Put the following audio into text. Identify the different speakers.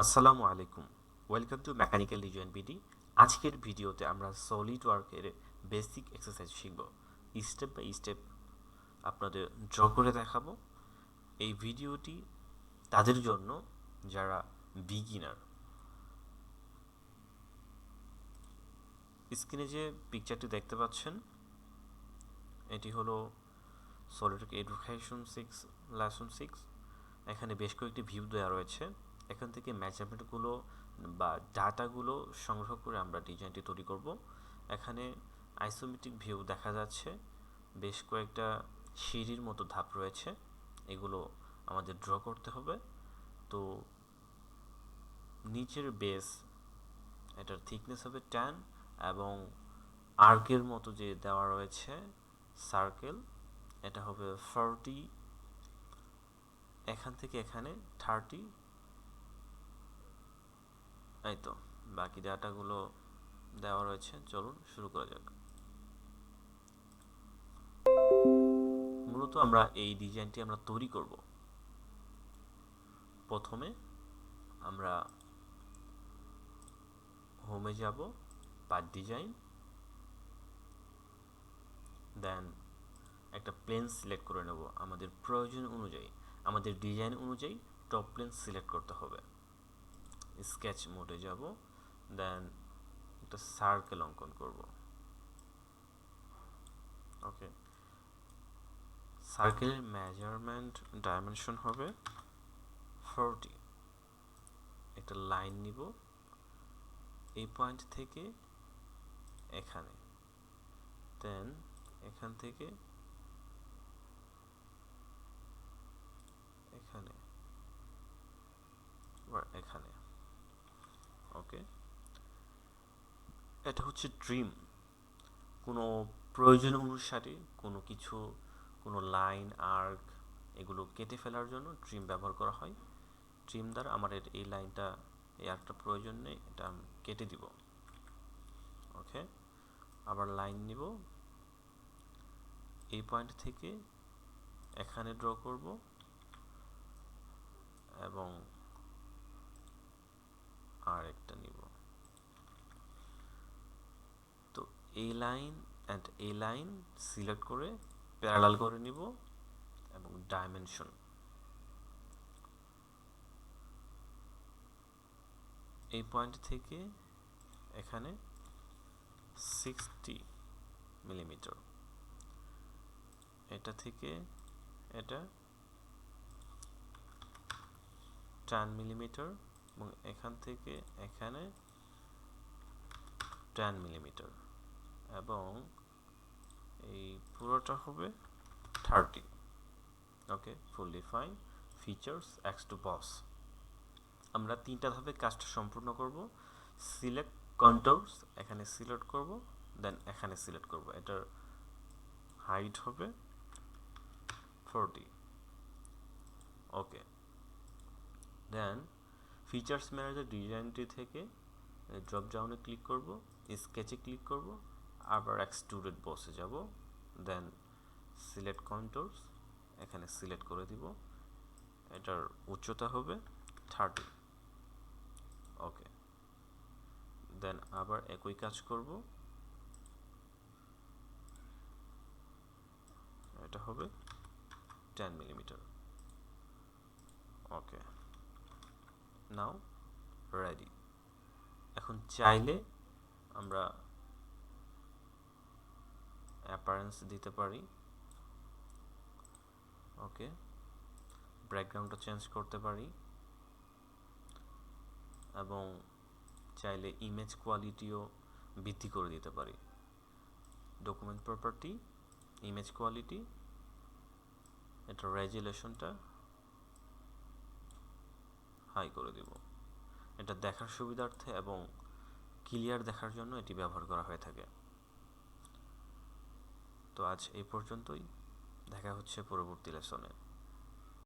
Speaker 1: আসসালামু আলাইকুম। Welcome to mechanical design BD. আজকের ভিডিওতে আমরা সলিড ওয়ার্কের বেসিক এক্সারসাইজ শিখব। স্টেপ বাই স্টেপ আপনাদের ড্র করে দেখাবো। এই ভিডিওটি তাদের জন্য যারা বিগিনার। স্ক্রিনে যে পিকচারটি দেখতে পাচ্ছেন এটি হলো সলিড ওয়ার্ক এডুকেশন 6 লেসন 6। এখানে বেশ কয়েকটি ভিউ দেওয়া রয়েছে। এখান থেকে মেজারমেন্টগুলো বা ডাটাগুলো সংগ্রহ করে আমরা ডিজাইনটি তৈরি করব। এখানে আইসোমেট্রিক ভিউ দেখা যাচ্ছে, বেশ কয়েকটা সিঁড়ির মতো ধাপ রয়েছে, এগুলো আমাদের ড্র করতে হবে। তো নিচের বেস, এটার থিকনেস হবে 10 এবং আর্কের মতো যে দেওয়া রয়েছে সার্কেল, এটা হবে 40, এখান থেকে এখানে 30। এই তো বাকি ডাটাগুলো দেওয়া রয়েছে। চলুন শুরু করা যাক। মূলত আমরা এই ডিজাইনটি আমরা তৈরি করব। প্রথমে আমরা হোমে যাব, পার্ট ডিজাইন, দেন একটা প্লেন সিলেক্ট করে নেব। আমাদের প্রয়োজন অনুযায়ী, আমাদের ডিজাইন অনুযায়ী টপ প্লেন সিলেক্ট করতে হবে। স্কেচ মোডে যাব, দেন একটা সার্কেল অঙ্কন করব। ওকে, সার্কেলের মেজারমেন্ট ডাইমেনশন হবে 40। একটা লাইন নিব এই পয়েন্ট থেকে এখানে, দেন এখান থেকে এখানে, এখানে। ওকে, এটা হচ্ছে ট্রিম। কোনো প্রয়োজন অনুসারে কোনো কিছু, কোনো লাইন, আর্ক, এগুলো কেটে ফেলার জন্য ট্রিম ব্যবহার করা হয়। ট্রিম দ্বারা আমার এই লাইনটা, এই আর্কটা প্রয়োজন নেই, এটা আমি কেটে দিব। ওকে, আবার লাইন নিব, এই পয়েন্ট থেকে এখানে ড্র করব এবং আর একটা নিব। তো এই লাইন অ্যান্ড এই লাইন সিলেক্ট করে প্যারালাল করে নিব এবং ডাইমেনশন, এই পয়েন্ট থেকে এখানে 60 মিলিমিটার, এটা থেকে এটা 10 মিলিমিটার এবং এখান থেকে এখানে 10 মিলিমিটার এবং এই পুরোটা হবে 30। Okay, fully fine. Features X two বস। আমরা তিনটা ধাপে কাজটা সম্পূর্ণ করব। সিলেক্ট কন্ট্রোলস, এখানে সিলেক্ট করব, দেন এখানে সিলেক্ট করব। এটার হাইট হবে 40। ওকে, দেন ফিচার্স ম্যানেজার ডিজাইনটি থেকে ড্রপ ডাউনে ক্লিক করব, স্কেচে ক্লিক করব, আবার এক্সট্রুডেড বসে যাব, দেন সিলেক্ট কন্ট্রোলস, এখানে সিলেক্ট করে দিব। এটার উচ্চতা হবে 30। ওকে, দেন আবার একই কাজ করব, এটা হবে 10 মিলিমিটার। ওকে, নাও রেডি। এখন চাইলে আমরা অ্যাপারেন্স দিতে পারি। ওকে, ব্যাকগ্রাউন্ডটা চেঞ্জ করতে পারি এবং চাইলে ইমেজ কোয়ালিটিও বৃদ্ধি করে দিতে পারি। ডকুমেন্ট প্রপার্টি, ইমেজ কোয়ালিটি, এটা রেজুলেশনটা হাই করে দিব। এটা দেখার সুবিধার্থে এবং ক্লিয়ার দেখার জন্য এটি ব্যবহার করা হয়ে থাকে। তো আজ এই পর্যন্তই, দেখা হচ্ছে পরবর্তী লেসনে।